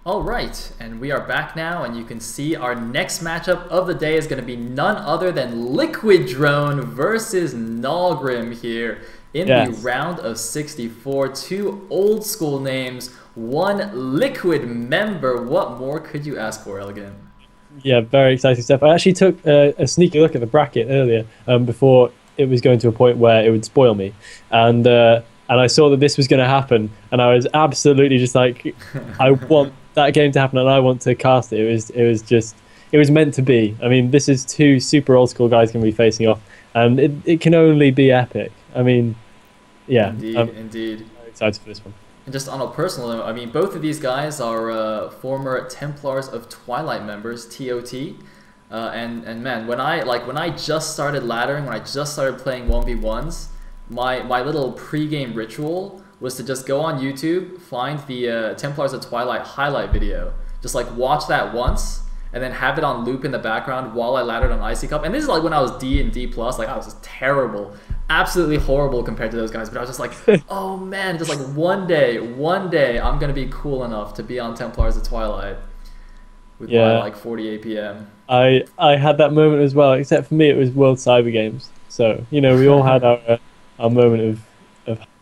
All right, and we are back now, and you can see our next matchup of the day is going to be none other than Liquid Drone versus Naugrim here in the round of 64. Two old school names, one Liquid member. What more could you ask for, Elegant? Yeah, very exciting stuff. I actually took a sneaky look at the bracket earlier before it was going to a point where it would spoil me, and I saw that this was going to happen, and I was absolutely just like, I want that game to happen, and I want to cast it. It was meant to be. I mean, this is two super old school guys going to be facing off, and it can only be epic. I mean, yeah, indeed. I'm excited for this one. And just on a personal note, I mean, both of these guys are former Templars of Twilight members, ToT. And man, when I just started laddering, when I just started playing 1v1s, my little pre-game ritual was to just go on YouTube, find the Templars of Twilight highlight video, just like watch that once, and then have it on loop in the background while I laddered on Icy Cup. And this is like when I was D and D+, like I was just terrible, absolutely horrible compared to those guys. But I was just like, oh man, just like one day, I'm gonna be cool enough to be on Templars of Twilight with my like 40 APM. I had that moment as well, except for me it was World Cyber Games. So, you know, we all had our moment of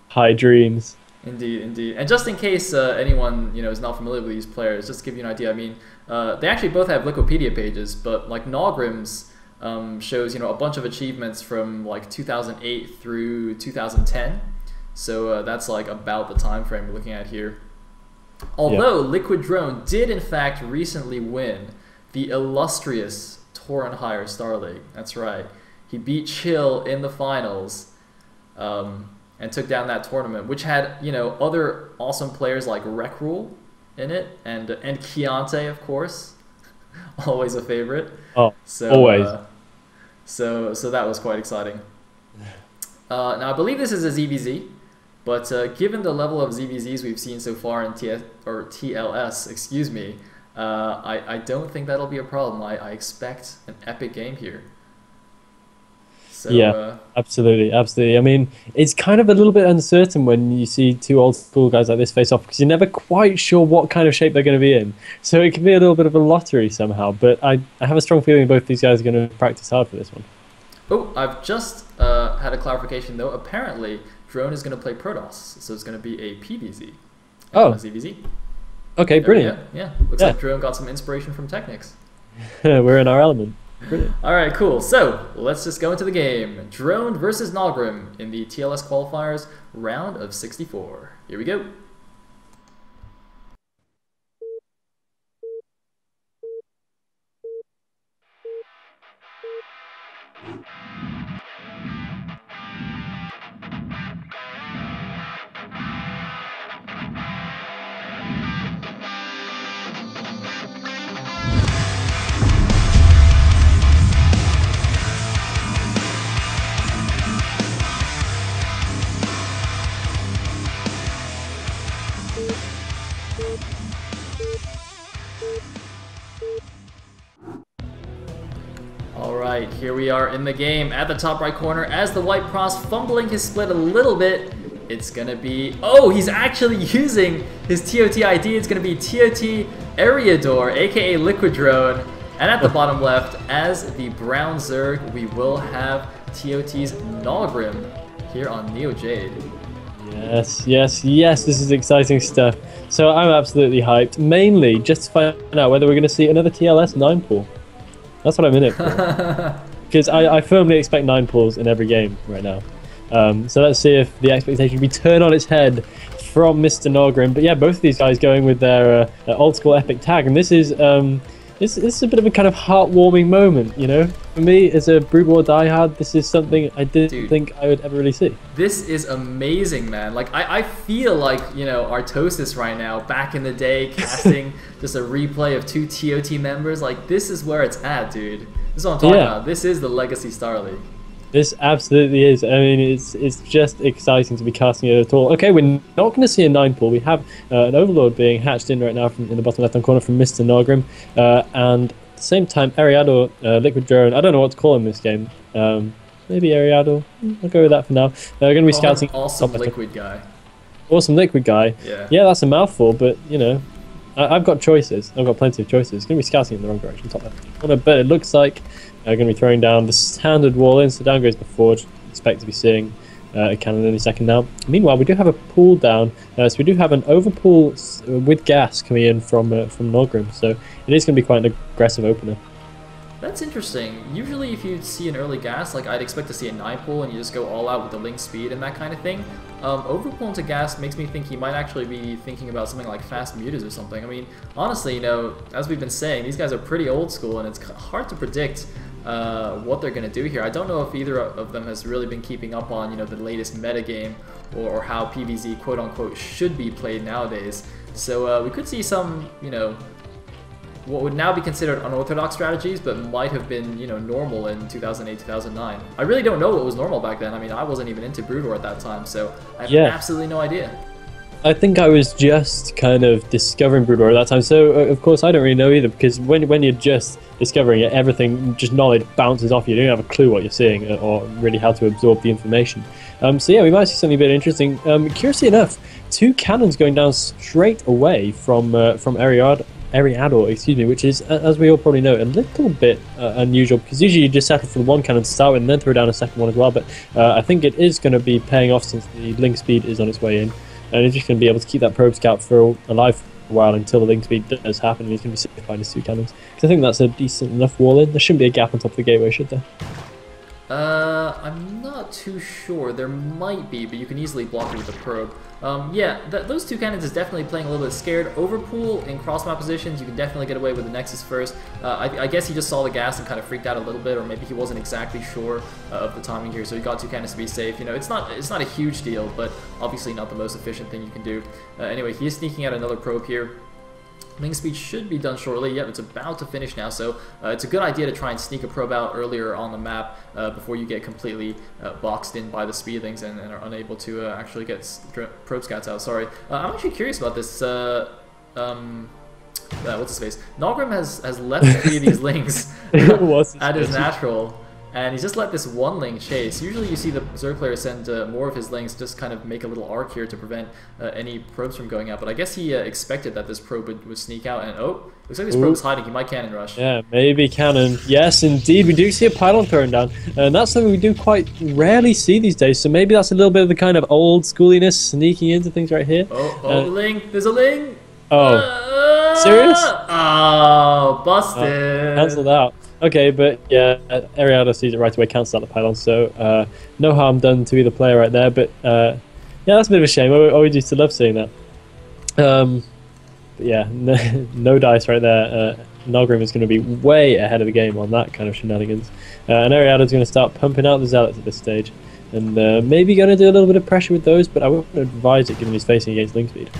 high dreams. Indeed. And just in case anyone is not familiar with these players, just to give you an idea, I mean, they actually both have Wikipedia pages, but like Naugrim's shows a bunch of achievements from like 2008 through 2010. So that's like about the time frame we're looking at here. Although Liquid Drone did in fact recently win the illustrious Torrent Higher Star League. That's right. He beat Chill in the finals. And took down that tournament, which had other awesome players like Rekrule in it, and Chiante, of course, always a favorite. Oh, so, always. So that was quite exciting. Now I believe this is a ZVZ, but given the level of ZVZs we've seen so far in TLS, excuse me, I don't think that'll be a problem. I expect an epic game here. So, yeah, absolutely. I mean, it's kind of a little bit uncertain when you see two old school guys like this face off, because you're never quite sure what kind of shape they're going to be in. So it can be a little bit of a lottery somehow. But I have a strong feeling both these guys are going to practice hard for this one. Oh, I've just had a clarification though. Apparently, Drone is going to play Protoss, so it's going to be a PVZ. Oh, ZVZ. Okay, brilliant. Yeah. Looks like Drone got some inspiration from Technics. We're in our element. Brilliant. Alright, cool. So, let's just go into the game. Drone versus Naugrim in the TLS qualifiers round of 64. Here we go. Alright, here we are in the game at the top right corner as the White Pross fumbling his split a little bit. It's gonna be, oh, he's actually using his ToT ID. It's gonna be ToT Eriador, aka Liquid Drone. And at the bottom left, as the brown Zerg, we will have ToT's Naugrim here on Neo Jade. Yes, this is exciting stuff. So I'm absolutely hyped, mainly just to find out whether we're going to see another TLS 9 pool. That's what I'm in it for. Because I firmly expect 9 pools in every game right now. So let's see if the expectation will be turned on its head from Mr. Naugrim. But yeah, both of these guys going with their old school epic tag. And this is this is a bit of a kind of heartwarming moment, you know? For me, as a Brood War diehard, this is something I didn't think I would ever really see. This is amazing, man. Like, I feel like, Artosis right now, back in the day, casting just a replay of two ToT members. Like, this is where it's at, dude. This is what I'm talking about. This is the Legacy Star League. This absolutely is. I mean, it's just exciting to be casting it at all. Okay, we're not going to see a 9 pool. We have an Overlord being hatched in right now in the bottom left-hand corner from Mr. Naugrim. And at the same time, Eriador, Liquid Drone. I don't know what to call him this game. Maybe Eriador. I'll go with that for now. They're going to be scouting. Awesome Liquid guy. Awesome Liquid guy. Yeah. Yeah, that's a mouthful, but, I've got choices. I've got plenty of choices. It's going to be scouting in the wrong direction, top left corner, but it looks like going to be throwing down the standard wall in, so down goes the forge. Expect to be seeing a cannon any second now. Meanwhile, we do have a pool down, so we do have an overpool with gas coming in from Naugrim, so it is going to be quite an aggressive opener. That's interesting. Usually if you see an early gas, like I'd expect to see a 9 pull and you just go all out with the link speed and that kind of thing. Overpull into gas makes me think he might actually be thinking about something like fast mutas or something. I mean, honestly, you know, as we've been saying, these guys are pretty old school and it's hard to predict what they're going to do here. I don't know if either of them has really been keeping up on, you know, the latest meta game or how PvZ quote-unquote should be played nowadays. So we could see some, you know, what would now be considered unorthodox strategies, but might have been, you know, normal in 2008, 2009. I really don't know what was normal back then. I mean, I wasn't even into Broodor at that time, so I have absolutely no idea. I think I was just kind of discovering Broodor at that time, so of course I don't really know either, because when you're just discovering it, everything, just knowledge bounces off you. You don't have a clue what you're seeing or really how to absorb the information. So yeah, we might see something a bit interesting. Curiously enough, 2 cannons going down straight away from Eriador, excuse me, which is, as we all probably know, a little bit unusual, because usually you just settle for the 1 cannon to start with and then throw down a second one as well, but I think it is going to be paying off since the link speed is on its way in, and it's just going to be able to keep that probe scout alive for a while until the link speed does happen, and he's going to be safe behind his 2 cannons, because I think that's a decent enough wall in. There shouldn't be a gap on top of the gateway, should there? I'm not too sure. There might be, but you can easily block it with a probe. Yeah, those 2 cannons is definitely playing a little bit scared. Overpool in cross-map positions, you can definitely get away with the Nexus first. I guess he just saw the gas and kind of freaked out a little bit, or maybe he wasn't exactly sure of the timing here, so he got 2 cannons to be safe. You know, it's not a huge deal, but obviously not the most efficient thing you can do. Anyway, he is sneaking out another probe here. Link speed should be done shortly. Yep, it's about to finish now, so it's a good idea to try and sneak a probe out earlier on the map before you get completely boxed in by the speedlings and are unable to actually get probe scouts out. Sorry. I'm actually curious about this. What's his face? Naugrim has left 3 of these links at his natural. And he's just let this 1 link chase. Usually you see the Zerg player send more of his links, just kind of make a little arc here to prevent any probes from going out. But I guess he expected that this probe would sneak out, and oh, looks like this probe's hiding. He might cannon rush. Yeah, maybe cannon. Yes, indeed. We do see a pylon thrown down, and that's something we do quite rarely see these days. So maybe that's a little bit of the kind of old schooliness sneaking into things right here. Link. There's a link. Oh, serious? Oh, busted. Cancelled out. Okay, but yeah, Eriador sees it right away, cancels out the pylon, so no harm done to either player right there, but yeah, that's a bit of a shame. I always used to love seeing that. But yeah, no dice right there. Naugrim is going to be way ahead of the game on that kind of shenanigans. And Eriador's going to start pumping out the Zealots at this stage, and maybe going to do a little bit of pressure with those, but I wouldn't advise it given he's facing against link speed.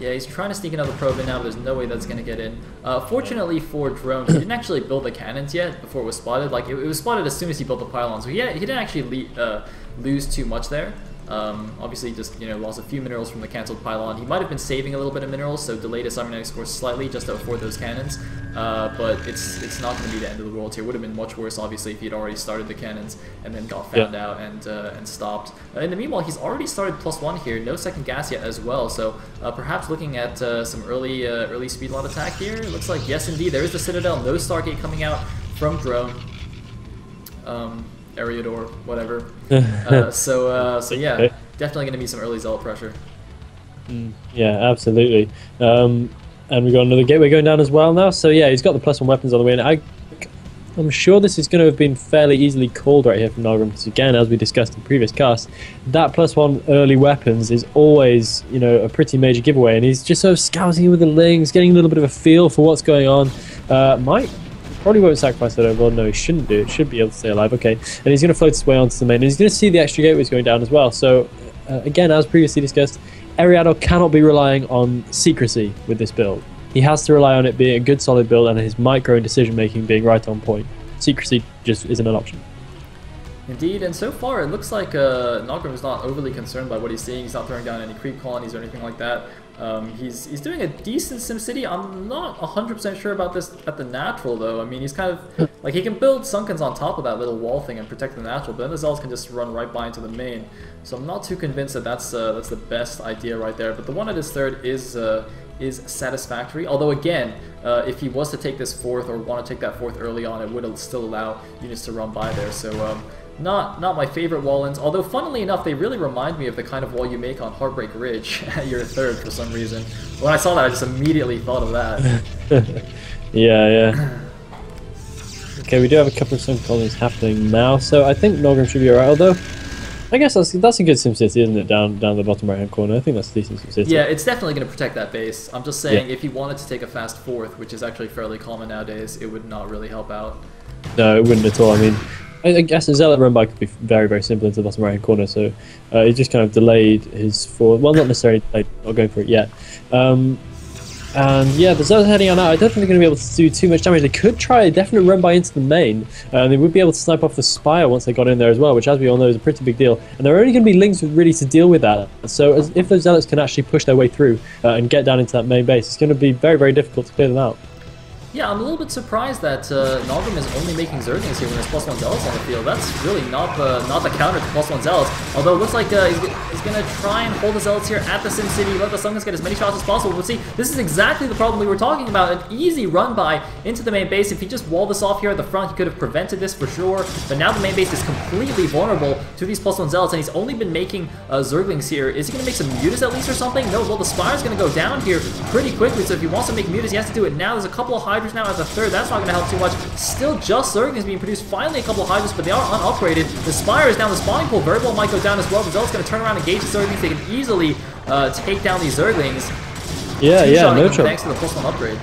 Yeah, he's trying to sneak another probe in now, but there's no way that's going to get in. Fortunately for Drone, he didn't actually build the cannons yet before it was spotted. Like, it was spotted as soon as he built the pylon, so he didn't actually lose too much there. Obviously, just, you know, lost a few minerals from the cancelled pylon. He might have been saving a little bit of minerals, so delayed his cybernetics score slightly just to afford those cannons. But it's not going to be the end of the world here. It would have been much worse, obviously, if he had already started the cannons and then got found out and stopped. In the meanwhile, he's already started +1 here. No second gas yet as well. So perhaps looking at some early speed lot attack here. It looks like, yes, indeed, there is the Citadel. No Stargate coming out from Drone. Eriador, whatever. So yeah, definitely going to be some early Zealot pressure. Yeah, absolutely. And we got another gateway going down as well now. So yeah, he's got the +1 weapons on the way, and I'm sure this is going to have been fairly easily called right here from Naugrim, because again, as we discussed in previous casts, that +1 early weapons is always, you know, a pretty major giveaway, and he's just sort of scouting with the links, getting a little bit of a feel for what's going on. Probably won't sacrifice that overall. No, he shouldn't do it. Should be able to stay alive. Okay, and he's going to float his way onto the main, and he's going to see the extra gateways going down as well. So again, as previously discussed, Eriador cannot be relying on secrecy with this build. He has to rely on it being a good solid build and his micro and decision making being right on point. Secrecy just isn't an option. Indeed, and so far it looks like Naugrim is not overly concerned by what he's seeing. He's not throwing down any creep colonies or anything like that. He's doing a decent SimCity. I'm not 100% sure about this at the natural though. I mean, he's kind of like, he can build Sunkens on top of that little wall thing and protect the natural, but then the Zealots can just run right by into the main. So I'm not too convinced that that's the best idea right there. But the one at his third is is satisfactory. Although again, if he was to take this fourth or want to take that fourth early on, it would still allow units to run by there. So not my favorite wall-ins, although funnily enough, they really remind me of the kind of wall you make on Heartbreak Ridge at your third for some reason. When I saw that, I just immediately thought of that. Yeah. Okay, we do have a couple of Sun colonies happening now, so I think Naugrim should be alright, although I guess that's a good SimCity, isn't it, down the bottom right-hand corner? I think that's a decent SimCity. Yeah, it's definitely going to protect that base. I'm just saying, if he wanted to take a fast fourth, which is actually fairly common nowadays, it would not really help out. No, it wouldn't at all. I mean, I guess a Zealot run by could be very, very simple into the bottom right-hand corner, so he just kind of delayed his forward. Well, not necessarily delayed, not going for it yet. And yeah, the Zealots heading on out. I don't think they're going to be able to do too much damage. They could try a definite run by into the main. They would be able to snipe off the Spire once they got in there as well, which, as we all know, is a pretty big deal. And there are only going to be Lings really to deal with that. So if those Zealots can actually push their way through and get down into that main base, it's going to be very, very difficult to clear them out. Yeah, I'm a little bit surprised that Naugrim is only making Zerglings here when there's +1 Zealots on the field. That's really not the counter to +1 Zealots. Although it looks like he's going to try and hold the Zealots here at the SimCity, let the Sun Guns get as many shots as possible. But see, this is exactly the problem we were talking about. An easy run by into the main base. If he just walled this off here at the front, he could have prevented this for sure. But now the main base is completely vulnerable to these +1 Zealots, and he's only been making Zerglings here. Is he going to make some Mutas at least or something? No, well, the Spire's going to go down here pretty quickly, so if he wants to make Mutas, he has to do it now. There's a couple of Hydras now as a third. That's not going to help too much. Still just Zerglings being produced. Finally a couple of Hydras, but they are unupgraded. The Spire is down. The spawning pool very well might go down as well. The Zealot's going to turn around and engage the Zerglings. They can easily take down these Zerglings. Yeah, no trouble. Thanks to the +1 upgrade.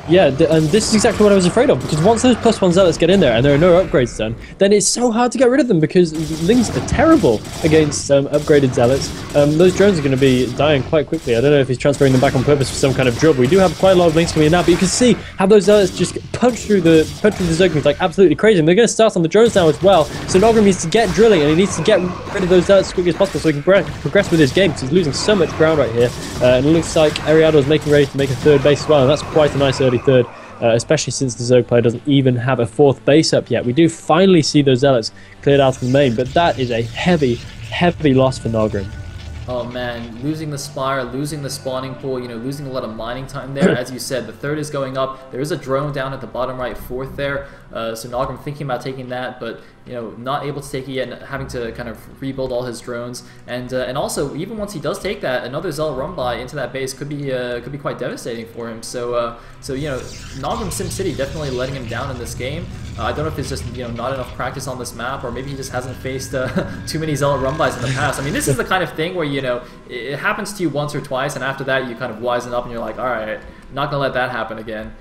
Yeah, and this is exactly what I was afraid of, because once those +1 Zealots get in there and there are no upgrades done, then it's so hard to get rid of them, because Lings are terrible against upgraded Zealots. Those drones are going to be dying quite quickly. I don't know if he's transferring them back on purpose for some kind of drill, but we do have quite a lot of Lings coming in now, but you can see how those Zealots just punch through the Zerglings like absolutely crazy, and they're going to start on the drones now as well, so Naugrim needs to get drilling, and he needs to get rid of those Zealots as quickly as possible so he can progress with his game, because he's losing so much ground right here, and it looks like Eriador is making ready to make a third base as well, and that's quite a nice early third. Especially since the Zerg player doesn't even have a fourth base up yet. We do finally see those Zealots cleared out of the main, but that is a heavy, heavy loss for Naugrim. Oh man, losing the Spire, losing the spawning pool, losing a lot of mining time there. As you said, the third is going up. There is a drone down at the bottom right fourth there. So Naugrim thinking about taking that, but not able to take it yet, and having to kind of rebuild all his drones. And also, even once he does take that, another Zealot run by into that base could be quite devastating for him. So Naugrim SimCity definitely letting him down in this game. I don't know if it's just not enough practice on this map, or maybe he just hasn't faced too many Zealot run bys in the past. I mean, this is the kind of thing where it happens to you once or twice, and after that you kind of wisen up and you're like, all right, not gonna let that happen again.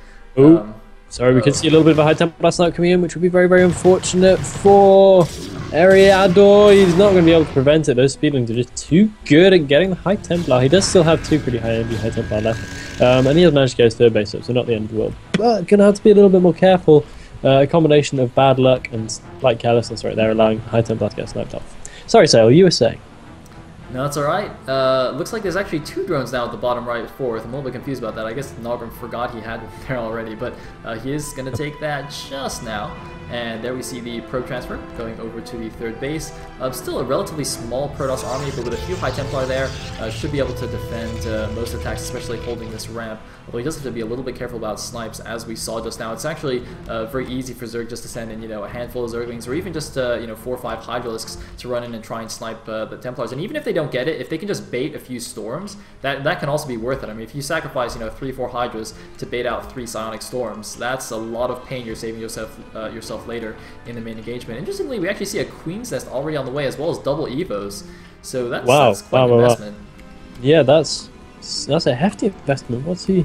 Sorry, we could see a little bit of a high Templar snipe coming in, which would be very, very unfortunate for Eriador. He's not going to be able to prevent it. Those Speedlings are just too good at getting the high Templar. He does still have two pretty high-end high Templar left, and he has managed to get his third base up, so not the end of the world. But going to have to be a little bit more careful. A combination of bad luck and slight carelessness right there, allowing high Templar to get sniped off. Sorry, Sale, you were saying? No, that's alright. Looks like there's actually two drones now at the bottom right fourth. I'm a little bit confused about that. I guess Naugrim forgot he had it there already, but he is going to take that just now. And there we see the Probe transfer going over to the third base. Still a relatively small Protoss army, but with a few High Templar there, should be able to defend most attacks, especially holding this ramp. Although he does have to be a little bit careful about snipes, as we saw just now. It's actually very easy for Zerg just to send in, a handful of Zerglings, or even just 4 or 5 Hydralisks to run in and try and snipe the Templars. And even if they don't get it, if they can just bait a few Storms, that can also be worth it. I mean, if you sacrifice 3 or 4 Hydras to bait out 3 Psionic Storms, that's a lot of pain you're saving yourself later in the main engagement. Interestingly, we actually see a Queen's Nest already on the way, as well as double Evos. So that's quite an investment. Yeah, that's a hefty investment. What's he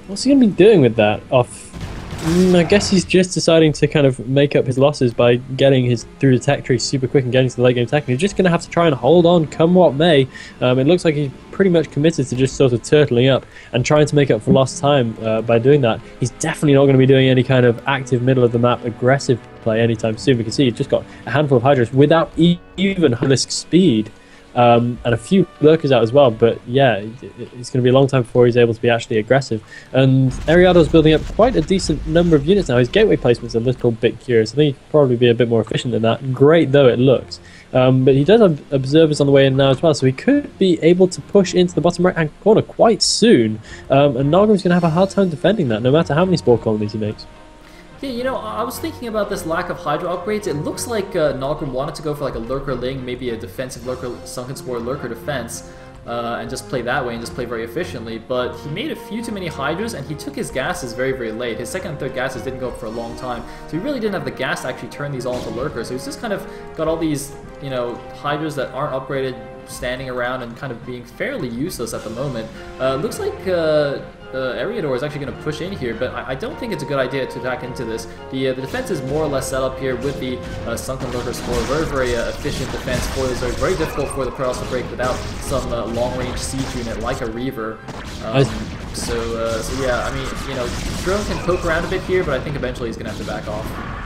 going to be doing with that? I guess he's just deciding to kind of make up his losses by getting through the tech tree super quick and getting to the late game tech. And he's just going to have to try and hold on, come what may. It looks like he's pretty much committed to just sort of turtling up and trying to make up for lost time by doing that. He's definitely not going to be doing any kind of active middle of the map aggressive play anytime soon. We can see he's just got a handful of Hydras without even high-risk speed. And a few lurkers out as well, but yeah, it's going to be a long time before he's able to be actually aggressive. And Eriador's building up quite a decent number of units now. His gateway placement's a little bit curious. I think he could probably be a bit more efficient than that. Great though it looks, But he does have observers on the way in now as well, so he could be able to push into the bottom right-hand corner quite soon. And Naugrim's going to have a hard time defending that, no matter how many spore colonies he makes. Yeah, you know, I was thinking about this lack of Hydra upgrades. It looks like Naugrim wanted to go for like a Lurker Ling, maybe a defensive Lurker, Sunken Spore Lurker defense, and just play that way and just play very efficiently. But he made a few too many Hydras, and he took his gases very, very late. His second and third gases didn't go up for a long time, so he really didn't have the gas to actually turn these all into Lurkers. So he's just kind of got all these, you know, Hydras that aren't upgraded standing around and kind of being fairly useless at the moment. Looks like Eriador is actually going to push in here, but I don't think it's a good idea to attack into this. The defense is more or less set up here with the Sunken Lurker Spore. Very, very efficient defense for the Zerg. Very difficult for the Protoss to break without some long-range siege unit like a Reaver. So yeah, I mean, you know, Drone can poke around a bit here, but I think eventually he's going to have to back off.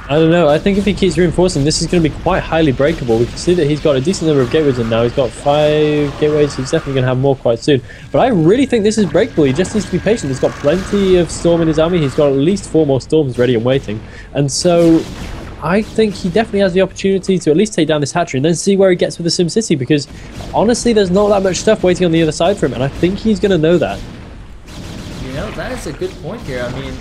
I don't know. I think if he keeps reinforcing, this is going to be quite highly breakable. We can see that he's got a decent number of gateways in now. He's got 5 gateways. He's definitely going to have more quite soon. But I really think this is breakable. He just needs to be patient. He's got plenty of Storm in his army. He's got at least 4 more Storms ready and waiting. And so I think he definitely has the opportunity to at least take down this hatchery and then see where he gets with the Sim City, because honestly, there's not that much stuff waiting on the other side for him, and I think he's going to know that. You know, that is a good point here. I mean,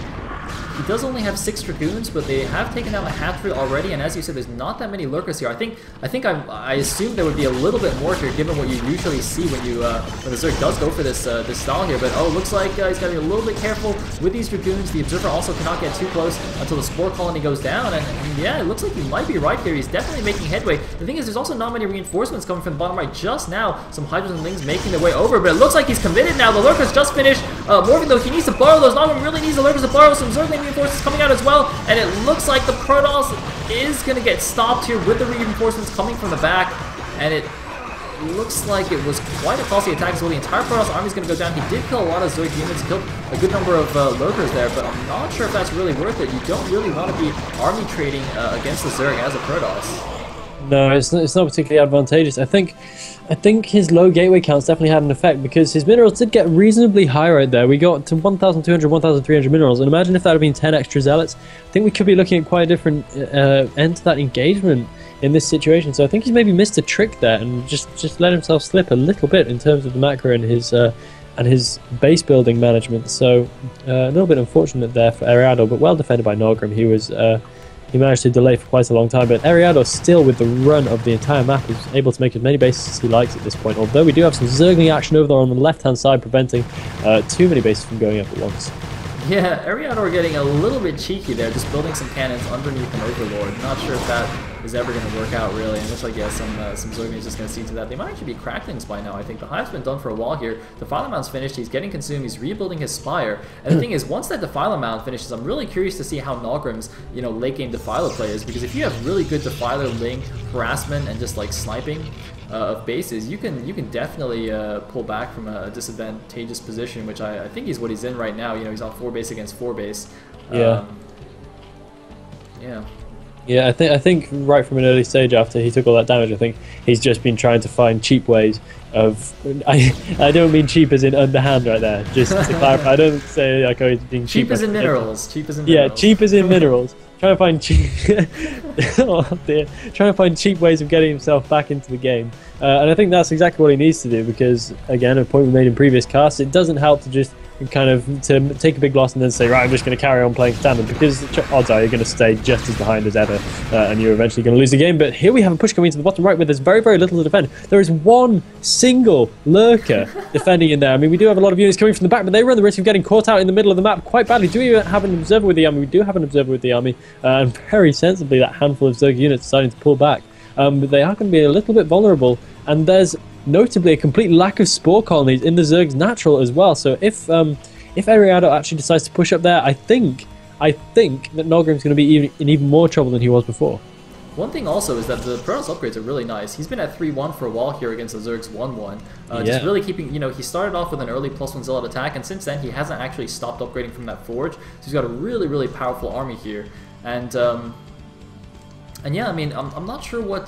he does only have 6 Dragoons, but they have taken out a hatchery already, and as you said, there's not that many Lurkers here. I assumed there would be a little bit more here, given what you usually see when the Zerg does go for this style here. But oh, looks like he's got to be a little bit careful with these Dragoons. The Observer also cannot get too close until the Spore Colony goes down, and yeah, it looks like he might be right here. He's definitely making headway. The thing is, there's also not many reinforcements coming from the bottom right just now. Some Hydras and Lings making their way over, but it looks like he's committed now. The Lurkers just finished. Morgan, though, he needs to borrow those. Naugrim really needs the Lurkers to borrow some Zergling reinforcements coming out as well, and it looks like the Protoss is going to get stopped here with the reinforcements coming from the back, and it looks like it was quite a costly attack as well. The entire Protoss army is going to go down. He did kill a lot of Zerg units, killed a good number of Lurkers there, but I'm not sure if that's really worth it. You don't really want to be army trading against the Zerg as a Protoss. No, it's not particularly advantageous. I think his low gateway counts definitely had an effect, because his minerals did get reasonably high right there. We got to 1,200, 1,300 minerals, and imagine if that had been 10 extra zealots. I think we could be looking at quite a different end to that engagement in this situation. So I think he's maybe missed a trick there and just let himself slip a little bit in terms of the macro and his base building management. So a little bit unfortunate there for Eriador, but well defended by Naugrim. He managed to delay for quite a long time, but Eriador, still with the run of the entire map, is able to make as many bases as he likes at this point, although we do have some Zergling action over there on the left-hand side, preventing too many bases from going up at once. Yeah, Eriador getting a little bit cheeky there, just building some cannons underneath an Overlord. Not sure if that is ever going to work out, really. And it looks like, yeah, some Zergling is just going to see to that. They might actually be cracklings by now, I think. The Hive's been done for a while here. Defiler Mound's finished. He's getting consumed. He's rebuilding his Spire. And the thing is, once that Defiler Mound finishes, I'm really curious to see how Naugrim's, you know, late-game Defiler play is. Because if you have really good Defiler, Ling, harassment, and just, like, sniping of bases, you can definitely pull back from a disadvantageous position, which I think is what he's in right now. You know, he's on 4 base against 4 base. Yeah. Yeah, I think right from an early stage after he took all that damage, I think he's just been trying to find cheap ways of... I don't mean cheap as in underhand right there, just to clarify. I don't say like, oh, he's being cheap. Cheap as in minerals. Cheap as in minerals. Yeah, cheap as in minerals. Trying to find cheap... oh dear. Trying to find cheap ways of getting himself back into the game. And I think that's exactly what he needs to do, because, again, a point we made in previous casts, it doesn't help to just kind of to take a big loss and then say, right, I'm just going to carry on playing standard, because the odds are you're going to stay just as behind as ever, and you're eventually going to lose the game. But here we have a push coming into the bottom right where there's very, very little to defend. There is one single lurker defending in there. I mean, we do have a lot of units coming from the back, but they run the risk of getting caught out in the middle of the map quite badly. Do we have an observer with the army? We do have an observer with the army, and very sensibly that handful of Zerg units deciding to pull back. But they are going to be a little bit vulnerable, and there's notably a complete lack of spore colonies in the Zerg's natural as well. So if Eriador actually decides to push up there, I think that Naugrim's going to be in even more trouble than he was before. One thing also is that the Protoss upgrades are really nice. He's been at 3-1 for a while here against the Zerg's 1-1. Just really keeping, you know, he started off with an early +1 Zealot attack, and since then he hasn't actually stopped upgrading from that Forge. So he's got a really, really powerful army here. And And yeah, I mean, I'm not sure what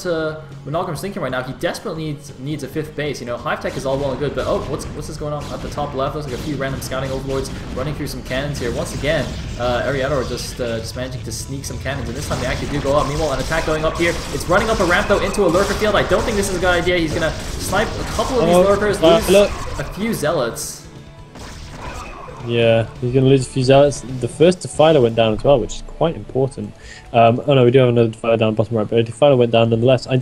Naugrim's thinking right now. He desperately needs a 5th base. You know, Hive Tech is all well and good, but oh, what's this going on at the top left? Looks like a few random scouting overlords running through some cannons here. Once again, Eriador just managing to sneak some cannons, and this time they actually do go up. Meanwhile, an attack going up here. It's running up a ramp though into a lurker field. I don't think this is a good idea. He's gonna snipe a couple of these lurkers, lose a few zealots. Yeah, he's going to lose a few zealots. The first defiler went down as well, which is quite important. Oh no, we do have another defiler down bottom right, but a defiler went down nonetheless. I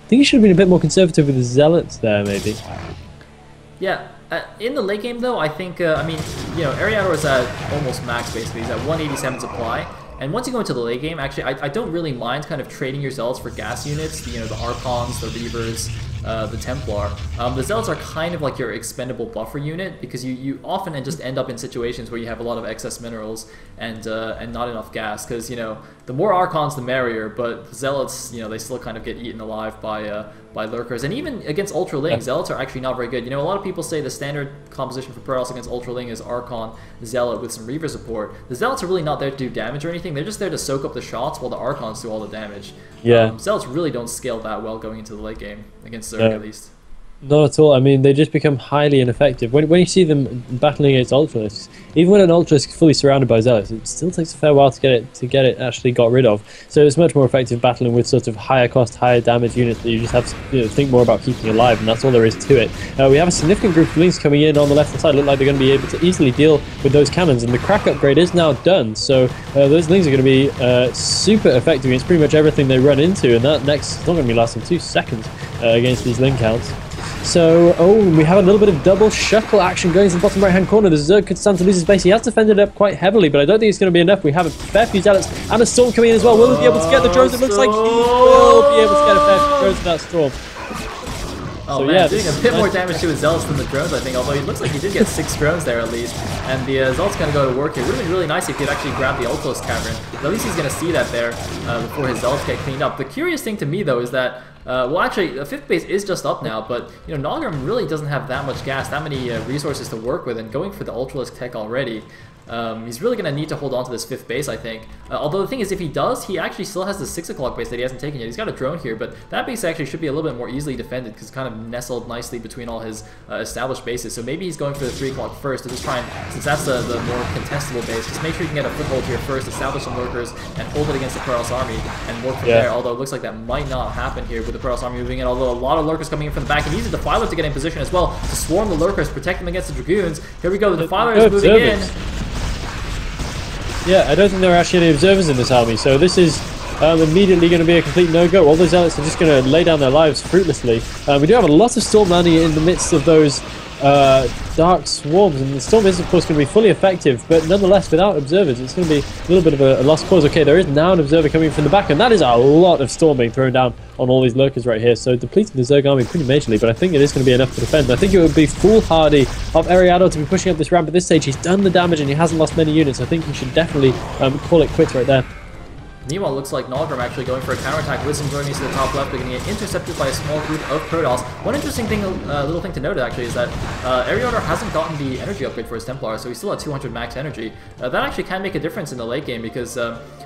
think he should have been a bit more conservative with the zealots there, maybe. Yeah, in the late game though, I think, I mean, you know, Eriador is at almost max basically. He's at 187 supply. And once you go into the late game, actually, I don't really mind kind of trading your zealots for gas units. You know, the Archons, the Reavers, the Templar. The zealots are kind of like your expendable buffer unit because you often just end up in situations where you have a lot of excess minerals and not enough gas. Because, you know, the more Archons, the merrier. But the zealots, you know, they still kind of get eaten alive by lurkers. And even against Ultraling, zealots are actually not very good. You know, a lot of people say the standard composition for Protoss against Ultraling is Archon, Zealot with some Reaver support. The zealots are really not there to do damage or anything. They're just there to soak up the shots while the Archons do all the damage. Yeah. Zealots really don't scale that well going into the late game, against Zerg at least. Not at all. I mean, they just become highly ineffective. When you see them battling against Ultralists, even when an Ultra is fully surrounded by Zealots, it still takes a fair while to get it actually got rid of. So it's much more effective battling with sort of higher cost, higher damage units that you just have to think more about keeping alive, and that's all there is to it. We have a significant group of Lings coming in on the left-hand side. Look like they're going to be able to easily deal with those cannons, and the crack upgrade is now done. So those Lings are going to be super effective against pretty much everything they run into, and that next is not going to be lasting 2 seconds against these Ling counts. So, we have a little bit of double shuttle action going to the bottom right-hand corner. The Zerg could stand to lose his base. He has defended it up quite heavily, but I don't think it's going to be enough. We have a fair few zealots and a storm coming in as well. Will he be able to get the drones? It looks like he will be able to get a fair few drones with that storm. Oh so, man, yeah, doing a bit more damage to his zealots than the drones, I think, although it looks like he did get 6 drones there at least. And the zealots going to go to work here. It would have been really nice if he could actually grab the Ultimus Cavern, but at least he's going to see that there before his zealots get cleaned up. The curious thing to me, though, is that well, actually, the 5th base is just up now, but you know, Naugrim really doesn't have that much gas, that many resources to work with, and going for the Ultralisk tech already. He's really going to need to hold on to this 5th base, I think. Although the thing is, if he does, he actually still has the 6 o'clock base that he hasn't taken yet. He's got a drone here, but that base actually should be a little bit more easily defended because it's kind of nestled nicely between all his established bases. So maybe he's going for the 3 o'clock first to just try and, since that's the more contestable base, just make sure you can get a foothold here first, establish some lurkers, and hold it against the Protoss army and work from there. Although it looks like that might not happen here with the Protoss army moving in, although a lot of lurkers coming in from the back. He needs a Defiler to get in position as well to swarm the lurkers, protect them against the Dragoons. Here we go, the Defiler is moving in. Yeah, I don't think there are actually any observers in this army, so this is immediately going to be a complete no-go. All the zealots are just going to lay down their lives fruitlessly. We do have a lot of storm landing in the midst of those dark swarms, and the storm is of course going to be fully effective, but nonetheless without observers it's going to be a little bit of a lost cause. Okay, there is now an observer coming from the back, and that is a lot of storm being thrown down on all these lurkers right here, so depleting the Zerg army pretty majorly, but I think it is going to be enough to defend. I think it would be foolhardy of Eriador to be pushing up this ramp at this stage. He's done the damage and he hasn't lost many units. I think he should definitely call it quits right there. Meanwhile, it looks like Naugrim actually going for a counterattack with some joining to the top left, but getting intercepted by a small group of Protoss. One interesting thing, little thing to note actually, is that Eriador hasn't gotten the energy upgrade for his Templar, so he's still at 200 max energy. That actually can make a difference in the late game because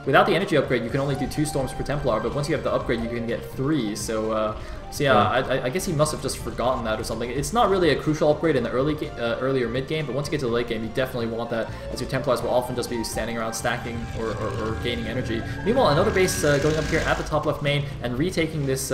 without the energy upgrade, you can only do 2 storms per Templar, but once you have the upgrade, you can get 3. So yeah, I guess he must have just forgotten that or something. It's not really a crucial upgrade in the early or mid game, but once you get to the late game, you definitely want that, as your Templars will often just be standing around stacking or gaining energy. Meanwhile, another base going up here at the top left main and retaking this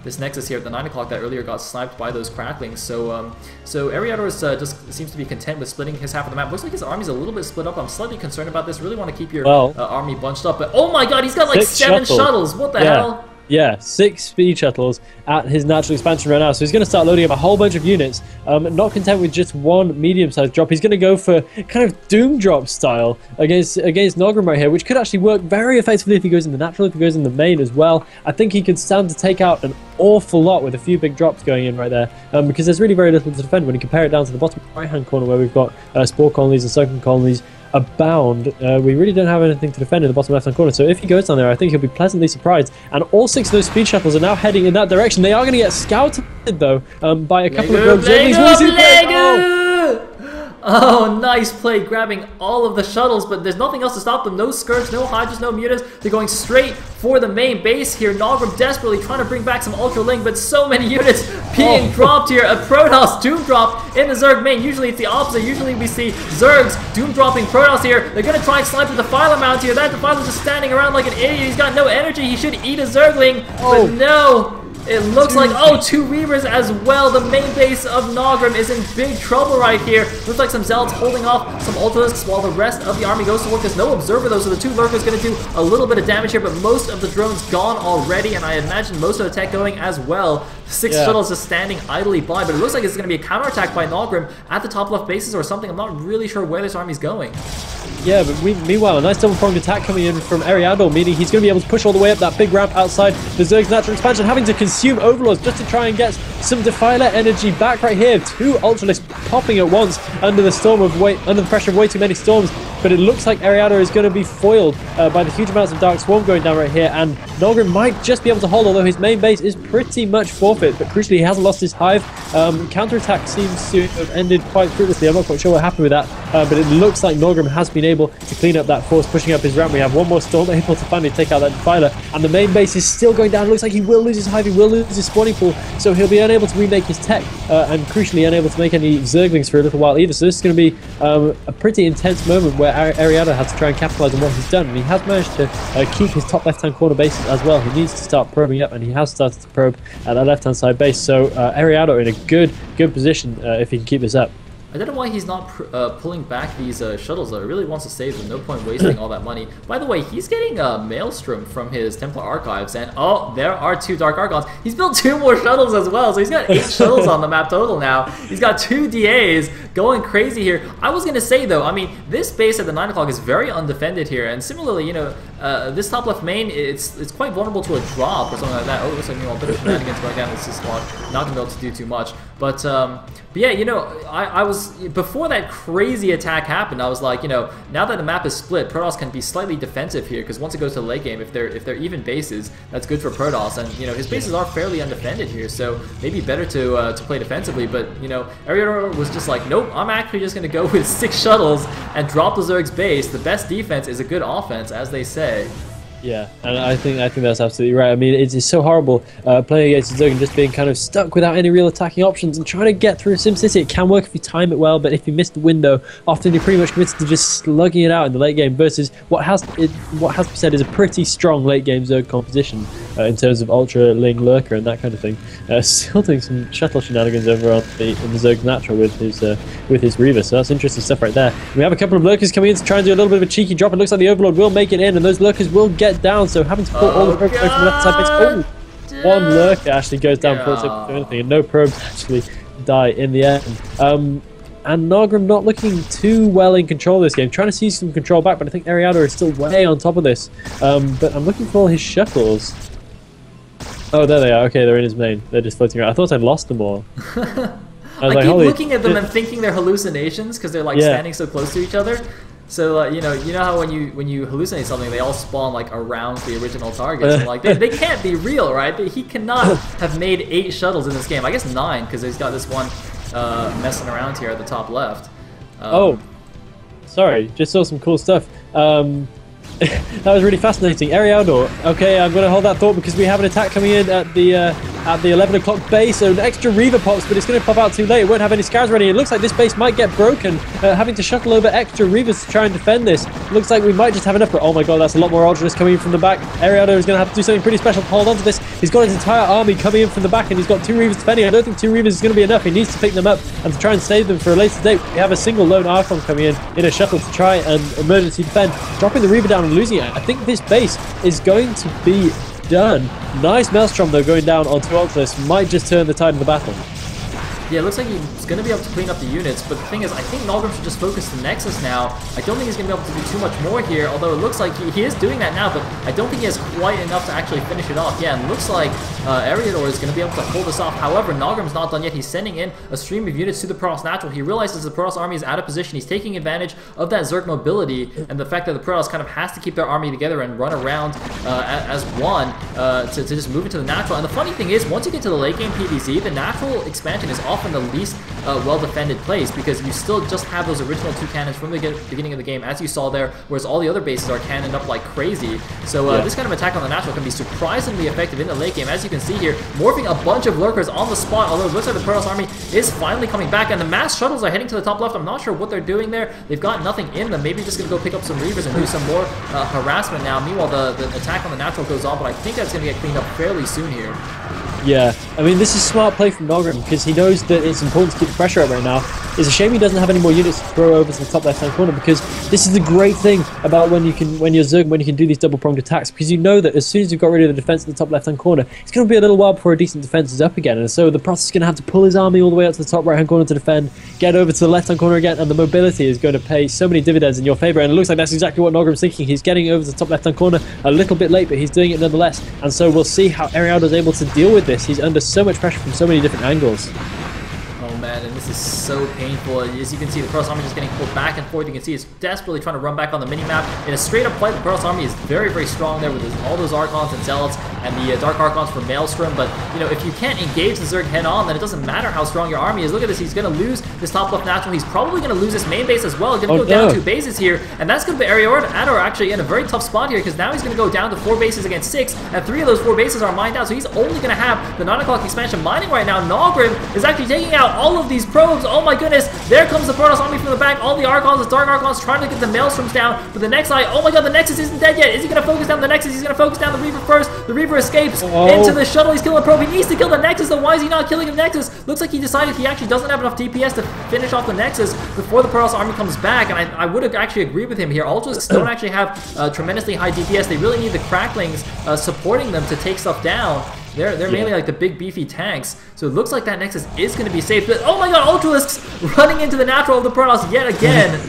this Nexus here at the 9 o'clock that earlier got sniped by those cracklings. So so Eriador just seems to be content with splitting his half of the map. Looks like his army's a little bit split up. I'm slightly concerned about this. Really want to keep your army bunched up. But oh my god, he's got like 7 shuttles. What the hell? Yeah, 6 speed shuttles at his natural expansion right now. So he's going to start loading up a whole bunch of units. Not content with just one medium-sized drop, he's going to go for kind of Doom Drop style against Naugrim right here, which could actually work very effectively if he goes in the natural, if he goes in the main as well. I think he could stand to take out an awful lot with a few big drops going in right there, because there's really very little to defend when you compare it down to the bottom right-hand corner where we've got spore colonies and sunken colonies abound. We really don't have anything to defend in the bottom left hand corner, so if he goes down there I think he'll be pleasantly surprised. And all 6 of those speed shuttles are now heading in that direction. They are going to get scouted though by a couple of rogues. Oh, nice play, grabbing all of the shuttles, but there's nothing else to stop them. No Scourge, no Hydras, no Mutas. They're going straight for the main base here. Naugrim desperately trying to bring back some Ultra Link, but so many units being dropped here. A Protoss Doom Drop in the Zerg main. Usually it's the opposite. Usually we see Zergs Doom Dropping Protoss here. They're going to try and snipe the Defiler Mount here. That Defiler's just standing around like an idiot. He's got no energy. He should eat a Zergling, but no. It looks like, oh, 2 Reavers as well. The main base of Naugrim is in big trouble right here. Looks like some Zealots holding off some Ultras while the rest of the army goes to work. There's no Observer though, so the 2 Lurkers going to do a little bit of damage here, but most of the drones gone already, and I imagine most of the tech going as well. 6 shuttles just standing idly by, but it looks like it's going to be a counterattack by Naugrim at the top left bases or something. I'm not really sure where this army's going. Yeah, but meanwhile, a nice double-pronged attack coming in from Eriador, meaning he's going to be able to push all the way up that big ramp outside the Zerg's natural expansion, having to consume Overlords just to try and get some Defiler energy back right here. 2 Ultralisks popping at once under the pressure of way too many storms, but it looks like Eriador is going to be foiled by the huge amounts of Dark Swarm going down right here, and Naugrim might just be able to hold, although his main base is pretty much forfeit, but crucially he hasn't lost his hive. Counterattack seems to have ended quite fruitlessly. I'm not quite sure what happened with that, but it looks like Naugrim has been able to clean up that force pushing up his ramp. We have one more storm able to finally take out that Defiler, and the main base is still going down. It looks like he will lose his hive, he will lose his spawning pool, so he'll be unable to remake his tech, and crucially unable to make any Zerglings for a little while either. So this is going to be a pretty intense moment where Eriador has to try and capitalize on what he's done, and he has managed to keep his top left hand corner bases as well. He needs to start probing up, and he has started to probe at that left hand side base, so Eriador in a good position if he can keep this up. I don't know why he's not pulling back these shuttles though. He really wants to save them. No point wasting all that money. By the way, he's getting Maelstrom from his Templar Archives, and oh, there are 2 Dark Archons. He's built 2 more shuttles as well, so he's got 8 shuttles on the map total now. He's got 2 DAs going crazy here. I was gonna say though, I mean, this base at the 9 o'clock is very undefended here, and similarly, you know, this top left main, it's quite vulnerable to a drop or something like that. Oh, it looks like, you know, a bit of shenanigans going down in this squad. Not gonna be able to do too much, but yeah, you know, I was before that crazy attack happened, I was like, you know, now that the map is split, Protoss can be slightly defensive here, because once it goes to the late game, if they're even bases, that's good for Protoss, and you know his bases are fairly undefended here, so maybe better to play defensively. But you know, Eriador was just like, nope, I'm actually just gonna go with 6 shuttles and drop the Zerg's base. The best defense is a good offense, as they say. Yeah, and I think that's absolutely right. I mean, it's so horrible playing against Zerg and just being kind of stuck without any real attacking options and trying to get through SimCity. It can work if you time it well, but if you miss the window, often you're pretty much committed to just slugging it out in the late game versus what has to be said is a pretty strong late game Zerg composition in terms of Ultra, Ling, Lurker, and that kind of thing. Still doing some shuttle shenanigans over on the Zerg Natural with his Reaver, so that's interesting stuff right there. We have a couple of Lurkers coming in to try and do a little bit of a cheeky drop. It looks like the Overlord will make it in, and those Lurkers will get down, so having to pull all the probes away from the left side base. Oh, one Lurker actually goes down before it's able to do anything, and no probes actually die in the end. And Naugrim not looking too well in control of this game, trying to seize some control back, but I think Eriador is still way on top of this. But I'm looking for all his shuttles. Oh, there they are. Okay, they're in his main. They're just floating around. I thought I'd lost them all. I keep looking at them and thinking they're hallucinations because they're like standing so close to each other. So you know how when you hallucinate something, they all spawn like around the original targets. And, like they can't be real, right? He cannot have made 8 shuttles in this game. I guess 9 because he's got this one messing around here at the top left. Oh, sorry, just saw some cool stuff. That was really fascinating. Eriador. Okay, I'm going to hold that thought because we have an attack coming in at the 11 o'clock base. So an extra Reaver pops, but it's going to pop out too late. It won't have any scars ready. It looks like this base might get broken, having to shuttle over extra Reavers to try and defend this. Looks like we might just have enough, but oh my god, that's a lot more Ultras coming in from the back. Eriador is going to have to do something pretty special to hold on to this. He's got his entire army coming in from the back, and he's got 2 Reavers defending. I don't think 2 Reavers is going to be enough. He needs to pick them up and to try and save them for a later date. We have a single lone Archon coming in a shuttle to try and emergency defend, dropping the Reaver down and losing it. I think this base is going to be done. Nice Maelstrom though going down onto Ultras might just turn the tide of the battle. Yeah, it looks like he's going to be able to clean up the units, but the thing is, I think Naugrim should just focus the Nexus now. I don't think he's going to be able to do too much more here, although it looks like he is doing that now, but I don't think he has quite enough to actually finish it off. Yeah, and it looks like Eriador is going to be able to pull this off. However, Naugrim's not done yet. He's sending in a stream of units to the Protoss Natural. He realizes the Protoss army is out of position. He's taking advantage of that Zerg mobility and the fact that the Protoss kind of has to keep their army together and run around as one to just move into the Natural. And the funny thing is, once you get to the late game PvZ, the Natural expansion is off often the least well-defended place, because you still just have those original 2 cannons from the beginning of the game, as you saw there, whereas all the other bases are cannoned up like crazy. So this kind of attack on the natural can be surprisingly effective in the late game. As you can see here, morphing a bunch of lurkers on the spot, although it looks like the Protoss army is finally coming back, and the mass shuttles are heading to the top left. I'm not sure what they're doing there. They've got nothing in them. Maybe just going to go pick up some Reavers and do some more harassment now. Meanwhile, the attack on the natural goes on, but I think that's going to get cleaned up fairly soon here. Yeah, I mean, this is smart play from Naugrim because he knows that it's important to keep the pressure up right now. It's a shame he doesn't have any more units to throw over to the top left-hand corner, because this is the great thing about when you're Zerg, when you can do these double-pronged attacks, because you know that as soon as you've got rid of the defense in the top left-hand corner, it's going to be a little while before a decent defense is up again, and so the Protoss is going to have to pull his army all the way up to the top right-hand corner to defend, get over to the left-hand corner again, and the mobility is going to pay so many dividends in your favor, and it looks like that's exactly what Naugrim's thinking. He's getting over to the top left-hand corner a little bit late, but he's doing it nonetheless, and so we'll see how Eriador is able to deal with this. He's under so much pressure from so many different angles. Oh man, and this is so painful. As you can see, the Protoss army just getting pulled back and forth. You can see it's desperately trying to run back on the mini-map. In a straight-up fight, the Protoss army is very, very strong there with all those Archons and Zealots and the Dark Archons for Maelstrom. But, you know, if you can't engage the Zerg head-on, then it doesn't matter how strong your army is. Look at this. He's going to lose this top left natural. He's probably going to lose this main base as well. He's going to go down 2 bases here. And that's going to be Eriador actually in a very tough spot here, because now he's going to go down to 4 bases against 6. And 3 of those 4 bases are mined out. So he's only going to have the 9 o'clock expansion mining right now. Naugrim is actually taking out all of these probes. Oh my goodness, there comes the Protoss army from the back. All the Archons, the Dark Archons, trying to get the Maelstroms down. But the next eye, oh my god, the Nexus isn't dead yet. Is he going to focus down the Nexus? He's going to focus down the Reaver first. The Reaver escapes into the shuttle. He's killing the probe. He needs to kill the Nexus, though. Why is he not killing the Nexus? Looks like he decided he actually doesn't have enough DPS to finish off the Nexus before the Protoss army comes back. And I would have actually agreed with him here. Ultras don't actually have tremendously high DPS. They really need the Cracklings supporting them to take stuff down. They're mainly like the big beefy tanks, so it looks like that Nexus is going to be safe. But oh my god, Ultralisks running into the natural of the Protoss yet again.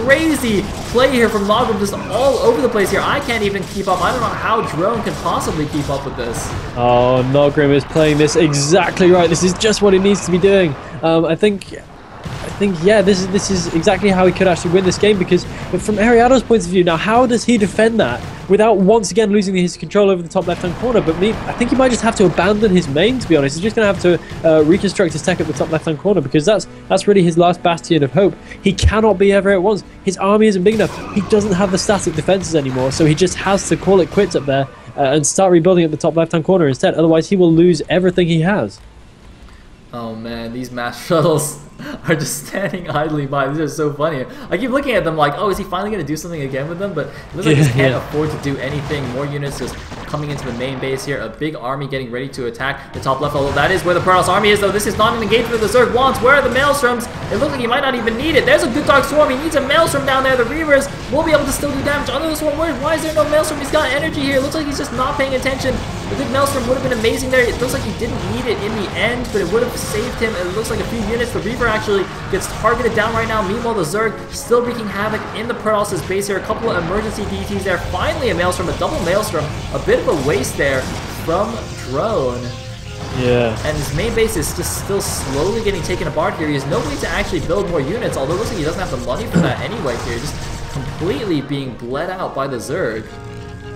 Crazy play here from Naugrim, just all over the place here. I can't even keep up. I don't know how Drone can possibly keep up with this. Oh, Naugrim is playing this exactly right. This is just what he needs to be doing. I think yeah, this is exactly how he could actually win this game, because from Eriador's point of view, now how does he defend that without once again losing his control over the top left-hand corner? But I think he might just have to abandon his main, to be honest. He's just going to have to reconstruct his tech at the top left-hand corner, because that's really his last bastion of hope. He cannot be everywhere at once. His army isn't big enough. He doesn't have the static defenses anymore, so he just has to call it quits up there and start rebuilding at the top left-hand corner instead. Otherwise, he will lose everything he has. Oh man, these mass shuttles are just standing idly by. These are so funny. I keep looking at them like, oh, is he finally going to do something again with them? But it looks like he can't afford to do anything. More units just coming into the main base here. A big army getting ready to attack the top left. Although that is where the Protoss army is, though. This is not an engagement the Zerg wants. Where are the Maelstroms? It looks like he might not even need it. There's a good Dark Swarm. He needs a Maelstrom down there. The Reavers will be able to still do damage under the Swarm. Why is there no Maelstrom? He's got energy here. It looks like he's just not paying attention. A good Maelstrom would have been amazing there. It looks like he didn't need it in the end, but it would have saved him. It looks like a few units. The Reaver actually gets targeted down right now. Meanwhile, the Zerg still wreaking havoc in the Protoss' base here. A couple of emergency DTs there. Finally a Maelstrom, a double Maelstrom. A bit of a waste there from Drone. Yeah. And his main base is just still slowly getting taken apart here. He has no way to actually build more units, although it looks like he doesn't have the money for that anyway here. Just completely being bled out by the Zerg.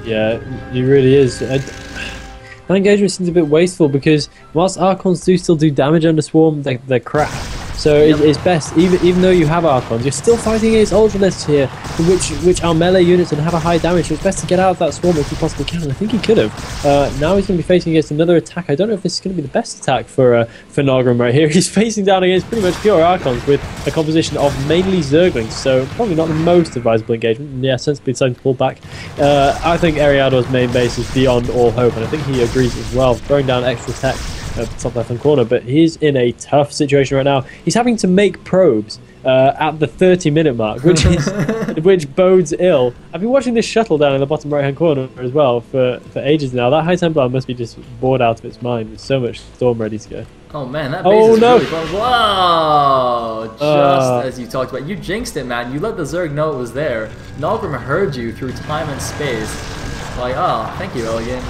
Yeah, he really is. That engagement seems a bit wasteful, because whilst Archons do still do damage under Swarm, they're crap. So it's best, even though you have Archons, you're still fighting against Ultralisks here, which are melee units and have a high damage, so it's best to get out of that Swarm if you possibly can. I think he could have. Now he's going to be facing against another attack. I don't know if this is going to be the best attack for Naugrim right here. He's facing down against pretty much pure Archons with a composition of mainly Zerglings, so probably not the most advisable engagement. And yeah, sensibly deciding to pull back. I think Eriador's main base is beyond all hope, and I think he agrees as well, throwing down extra tech at the top left-hand corner, but he's in a tough situation right now. He's having to make probes at the 30-minute mark, which bodes ill. I've been watching this shuttle down in the bottom right-hand corner as well for ages now. That High Templar must be just bored out of its mind with so much Storm ready to go. Oh man, that base is really fun. Whoa! Just as you talked about. You jinxed it, man. You let the Zerg know it was there. Naugrim heard you through time and space. Like, oh, thank you, Elegant.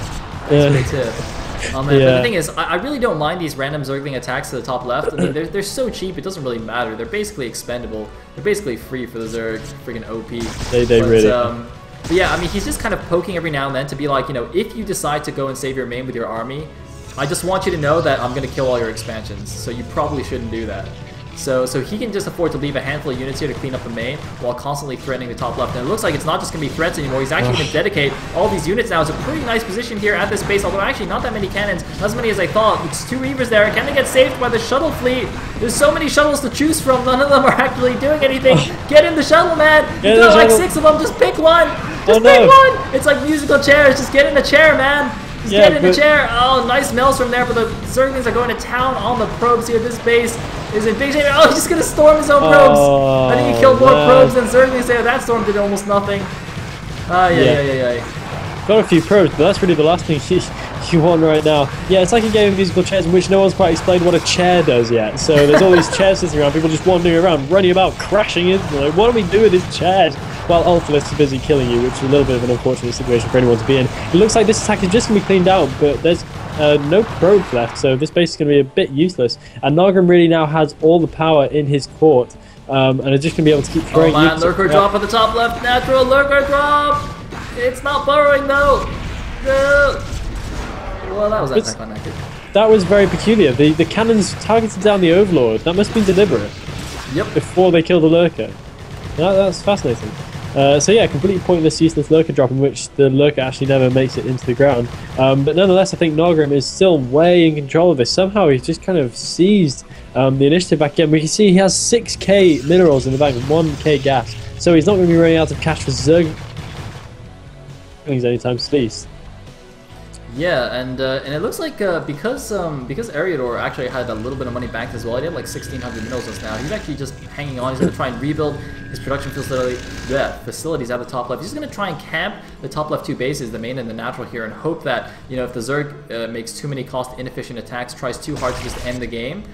That's a great tip. Oh man, but the thing is, I really don't mind these random Zergling attacks to the top left. I mean, they're so cheap, it doesn't really matter. They're basically expendable. They're basically free for the Zerg. Freaking OP. They really but yeah, I mean, he's just kind of poking every now and then to be like, you know, if you decide to go and save your main with your army, I just want you to know that I'm going to kill all your expansions, so you probably shouldn't do that. So he can just afford to leave a handful of units here to clean up the main while constantly threatening the top left. And it looks like it's not just going to be threats anymore. He's actually going to dedicate all these units now. It's a pretty nice position here at this base, although actually not that many cannons, not as many as I thought. It's 2 Reavers there. Can they get saved by the shuttle fleet? There's so many shuttles to choose from. None of them are actually doing anything. Get in the shuttle, man. You got like 6 of them. Just pick one. Just pick one. It's like musical chairs. Just get in the chair, man. Just get in the chair. Oh, nice Maelstrom there, but the Zerglings are going to town on the probes here. This base is in big shape. Oh, he's just going to storm his own probes. I think he killed more probes than Zerglings there. That storm did almost nothing. Got a few probes, but that's really the last thing you want right now. Yeah, it's like a game of musical chairs in which no one's quite explained what a chair does yet. So there's all these chairs sitting around, people just wandering around, running about, crashing into them. Like, what do we do with these chairs? While Ultralisk is busy killing you, which is a little bit of an unfortunate situation for anyone to be in. It looks like this attack is just going to be cleaned out, but there's no probes left, so this base is going to be a bit useless. And Naugrim really now has all the power in his court, and is just going to be able to keep throwing. Oh man, Lurker drop at the top left, natural Lurker drop! It's not burrowing though! No. Well, that was anticlimactic. That was very peculiar. The cannons targeted down the Overlord. That must have been deliberate. Yep. Before they killed the Lurker. That's fascinating. So yeah, completely pointless, useless Lurker drop in which the Lurker actually never makes it into the ground. But nonetheless, I think Naugrim is still way in control of this. Somehow he's just kind of seized the initiative back again. We can see he has 6k minerals in the bank, 1k gas. So he's not going to be running out of cash for Zerglings anytime soon. Yeah, and it looks like because Eriador actually had a little bit of money banked as well, he had like 1,600 minerals just now. He's actually just hanging on. He's going to try and rebuild his production facilities at the top left. He's just going to try and camp the top left 2 bases, the main and the natural here, and hope that, you know, if the Zerg makes too many cost inefficient attacks, tries too hard to just end the game,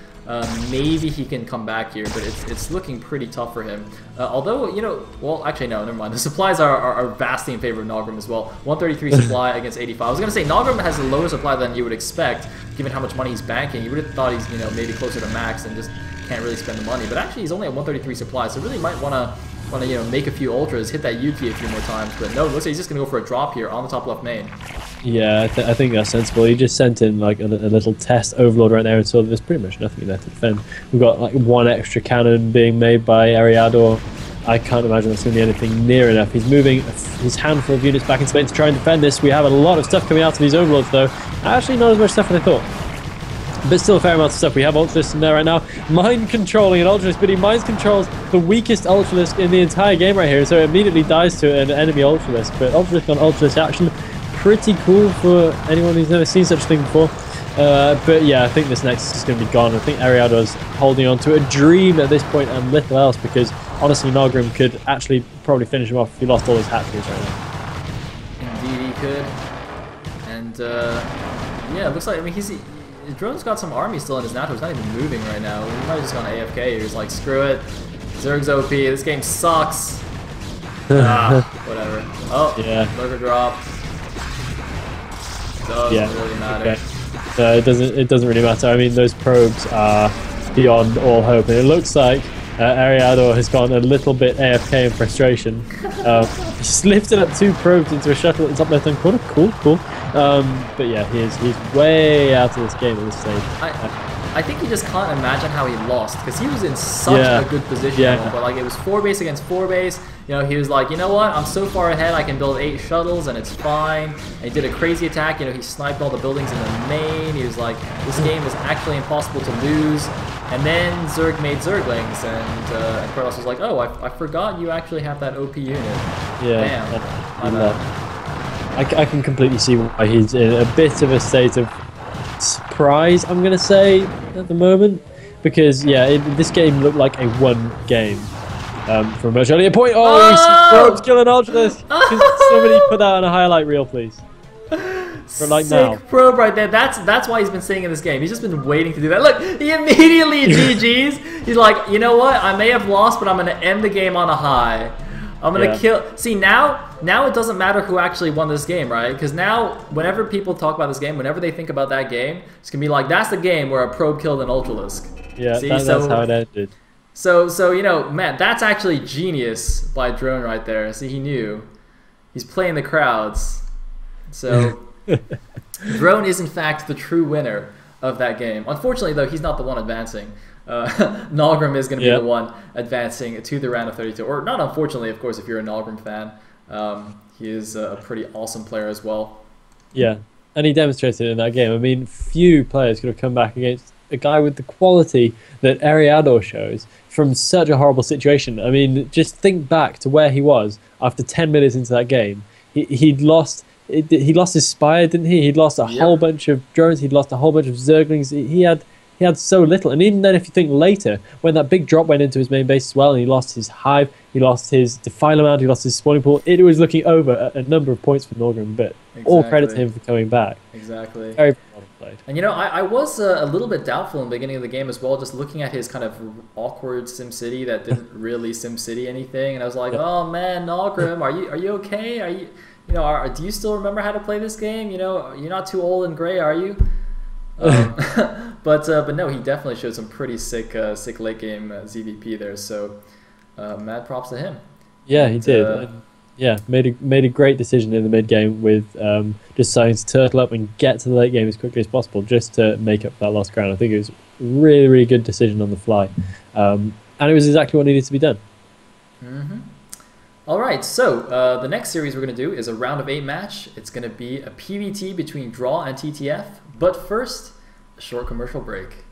maybe he can come back here, but it's looking pretty tough for him. Although, you know, well, actually no, never mind. The supplies are vastly in favor of Naugrim as well. 133 supply against 85. I was gonna say Naugrim has a lower supply than you would expect, given how much money he's banking. You would have thought he's, you know, maybe closer to max and just can't really spend the money. But actually, he's only at 133 supply, so really might wanna you know, make a few ultras, hit that Yuki a few more times. But no, looks like he's just gonna go for a drop here on the top left main. Yeah, I think that's sensible. He just sent in like a little test Overlord right there and saw that there's pretty much nothing there to defend. We've got like 1 extra cannon being made by Eriador. I can't imagine that's going to be anything near enough. He's moving his handful of units back in Spain to try and defend this. We have a lot of stuff coming out of these Overlords though. Actually not as much stuff as I thought. But still a fair amount of stuff. We have Ultralisk in there right now. Mind controlling an Ultralisk, but he mind controls the weakest Ultralisk in the entire game right here. So it immediately dies to an enemy Ultralisk. But Ultralisk on Ultralisk action. Pretty cool for anyone who's never seen such a thing before. But yeah, I think this next is going to be gone. I think Eriador's holding on to a dream at this point and little else, because honestly Naugrim could actually probably finish him off if he lost all his hatcheries right now. Indeed he could. And yeah, it looks like, I mean, his drone's got some army still in his natural. He's not even moving right now. He might have just gone AFK here. He's like, screw it. Zerg's OP. This game sucks. Whatever. Oh, yeah. Lurker drop. Doesn't really matter. Okay. It doesn't really matter. I mean, those probes are beyond all hope, and it looks like Eriador has gone a little bit AFK in frustration. He's lifted up 2 probes into a shuttle at the top left hand corner. Cool. But yeah, he's way out of this game at this stage. I think you just can't imagine how he lost, because he was in such a good position. But like, it was 4 base against 4 base. You know, he was like, you know what? I'm so far ahead, I can build 8 shuttles and it's fine. And he did a crazy attack. You know, he sniped all the buildings in the main. He was like, this game is actually impossible to lose. And then Zerg made Zerglings, and Kratos was like, oh, I forgot you actually have that OP unit. Yeah. I can completely see why he's in a bit of a state of surprise, I'm going to say, at the moment. Because, yeah, this game looked like a 1 game from a much earlier point. Oh, we see probes killing Ultralisk. Can somebody put that on a highlight reel, please? For like Sick now. Probe right there. That's why he's been staying in this game. He's just been waiting to do that. Look, he immediately GG's. He's like, you know what? I may have lost, but I'm going to end the game on a high. I'm going to kill... See, now it doesn't matter who actually won this game, right? Because now, whenever people talk about this game, whenever they think about that game, it's going to be like, that's the game where a probe killed an Ultralisk. Yeah, see, that's how it ended. So, you know, man, that's actually genius by Drone right there. See, he knew. He's playing the crowds. So... Drone is in fact the true winner of that game. Unfortunately, though, he's not the one advancing. Naugrim is going to be the one advancing to the round of 32. Or not unfortunately, of course, if you're a Naugrim fan. He is a pretty awesome player as well. Yeah, and he demonstrated it in that game. I mean, few players could have come back against a guy with the quality that Eriador shows from such a horrible situation. I mean, just think back to where he was after 10 minutes into that game. He'd lost his Spire, didn't he? He'd lost a whole bunch of drones. He'd lost a whole bunch of Zerglings. He had so little. And even then, if you think later, when that big drop went into his main base as well, and he lost his hive, he lost his Defiler Mound, he lost his spawning pool, it was looking over a number of points for Naugrim, but all credit to him for coming back. Exactly. Very well played. And you know, I was a little bit doubtful in the beginning of the game as well, just looking at his kind of awkward SimCity that didn't really SimCity anything, and I was like, oh man, Naugrim, are you okay? Are you do you still remember how to play this game? You know, you're not too old and gray, are you? But no, he definitely showed some pretty sick late game ZVP there. So mad props to him. Yeah, he did. Yeah, made a great decision in the mid game with just deciding to turtle up and get to the late game as quickly as possible, just to make up for that lost ground. I think it was a really, really good decision on the fly, and it was exactly what needed to be done. All right, so the next series we're going to do is a round of 8 match. It's going to be a PvT between Draw and TTF. But first, a short commercial break.